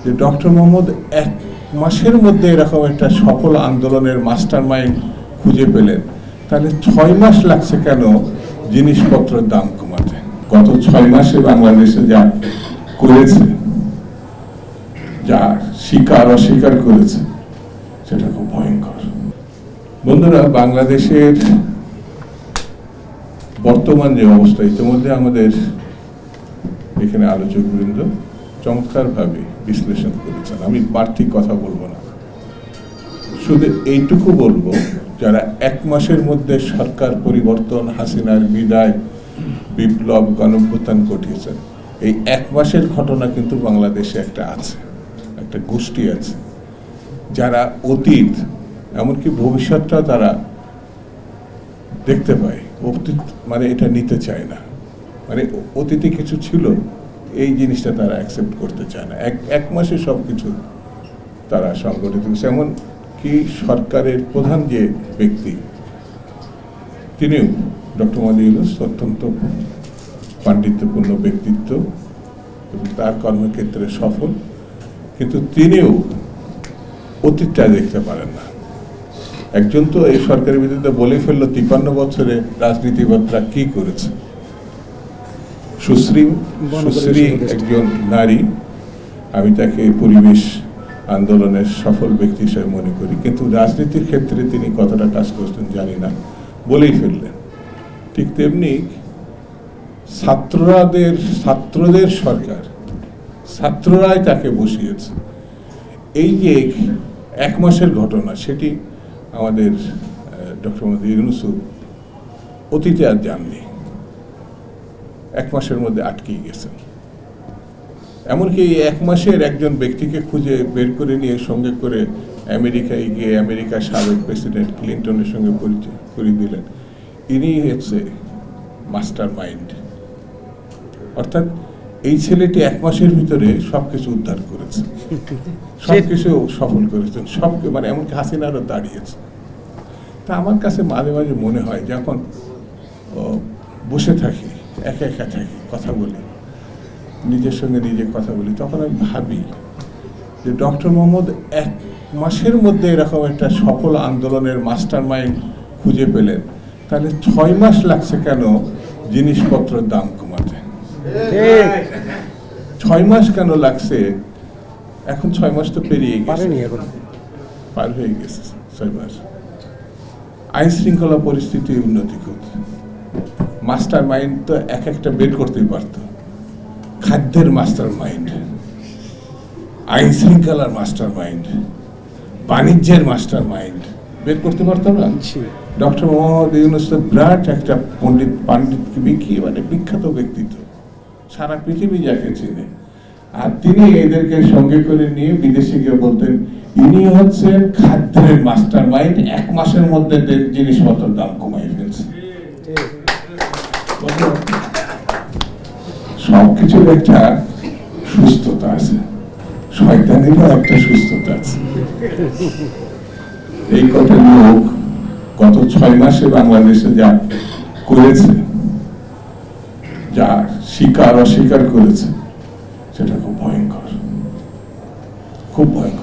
যে ডক্টর মোহাম্মদ 1 মাসের মধ্যে এরকম একটা সফল আন্দোলনের মাস্টার মাইন্ড খুঁজে পেলেন, তাহলে 6 মাস লাগছে কেন জিনিসপত্রের দাম কমাতে? গত 6 মাসে বাংলাদেশে যা করেছে, যা স্বীকার অস্বীকার করেছে, সেটা খুব ভয়ঙ্কর। বন্ধুরা, বাংলাদেশের বর্তমান যে অবস্থা, ইতিমধ্যে আমাদের এখানে আলোচকবৃন্দ চমৎকারভাবে বিশ্লেষণ করেছেন। আমি বাড়তি কথা বলবো না, শুধু এইটুকু বলবো, যারা 1 মাসের মধ্যে সরকার পরিবর্তন, হাসিনার বিদায়, বিপ্লব, গণঅভ্যুত্থান ঘটিয়েছেন, এই 1 মাসের ঘটনা কিন্তু বাংলাদেশে একটা আছে, একটা গোষ্ঠী আছে, যারা অতীত এমনকি ভবিষ্যৎটাও তারা দেখতে পায়, অতীত মানে এটা নিতে চায় না, মানে অতীতে কিছু ছিল এই জিনিসটা তারা অ্যাকসেপ্ট করতে চায় না। 1 মাসে সব কিছু তারা সংগঠিত হয়েছে। এমন কি সরকারের প্রধান যে ব্যক্তি, তিনিও ডক্টর মোহাম্মদ ইউনূস অত্যন্ত পাণ্ডিত্যপূর্ণ ব্যক্তিত্ব এবং তার কর্মক্ষেত্রে সফল, কিন্তু তিনিও অতীতটা দেখতে পারেন না। একজন তো এই সরকারের বিরুদ্ধে বলে ফেললো 53 বছরে রাজনীতিবিদরা কি করেছে। সুশ্রী একজন নারী, আমি তাকে পরিবেশ আন্দোলনের সফল ব্যক্তি হিসেবে মনে করি, কিন্তু রাজনীতির ক্ষেত্রে তিনি কতটা কাজ করতেন জানি না, বলেই ফেললেন। ঠিক তেমনি ছাত্রদের সরকার, ছাত্ররাই তাকে বসিয়েছে। এই যে 1 মাসের ঘটনা, সেটি আমাদের ডক্টর মোহাম্মদ ইউনূস অতীতে আর জাননি, 1 মাসের মধ্যে আটকে গেছেন। এমনকি এই 1 মাসের একজন ব্যক্তিকে খুঁজে বের করে নিয়ে সঙ্গে করে আমেরিকায় গিয়ে আমেরিকার সাবেক প্রেসিডেন্ট ক্লিন্টনের সঙ্গে পরিচয় করিয়ে দিলেন। ইনি হচ্ছে মাস্টার মাইন্ড। অর্থাৎ এই ছেলেটি 1 মাসের ভিতরে সবকিছু উদ্ধার করেছে, সবকিছু সফল করেছেন, মানে এমনকি হাসিনারও দাঁড়িয়েছে। তা আমার কাছে মাঝে মাঝে মনে হয়, যখন বসে থাকি, একা একা থাকি, কথা বলি, নিজের সঙ্গে নিজে কথা বলি, তখন আমি ভাবি যে ডক্টর মোহাম্মদ 1 মাসের মধ্যে এরকম একটা সফল আন্দোলনের মাস্টার মাইন্ড খুঁজে পেলেন, তাহলে 6 মাস লাগছে কেন জিনিসপত্রের দাম কমাতে? 6 মাস কেন লাগছে? এখন 6 মাস তো পেরিয়ে গেছে, পার হয়ে গেছে 6 মাস। আইন শৃঙ্খলা পরিস্থিতি উন্নতি করছে, মাস্টার মাইন্ড তো একটা বের করতেই পারত। খাদ্যের মাস্টার মাইন্ড, আইন শৃঙ্খলার মাস্টার মাইন্ড, বাণিজ্যের মাস্টার মাইন্ড বের করতে পারতাম না? ডক্টর মোহাম্মদ ইউনূস বিরাট একটা পাণ্ডিত মানে বিখ্যাত ব্যক্তিত্ব, সারা পৃথিবী যাকে চেনে। আর তিনি এদেরকে সঙ্গে করে নিয়ে বিদেশে গিয়ে বলতেন, ইনি হচ্ছেন খাদ্যের মাস্টার মাইন্ড, 1 মাসের মধ্যে জিনিসপত্রের দাম কমাই ফেলছে। সবকিছুর একটা সুস্থতা আছে, শয়তানেরও একটা সুস্থতা আছে। এই কটা লোক গত 6 মাসে বাংলাদেশে যা করেছে, যা স্বীকার অস্বীকার করেছে, সেটা খুব ভয়ঙ্কর, খুব ভয়ঙ্কর।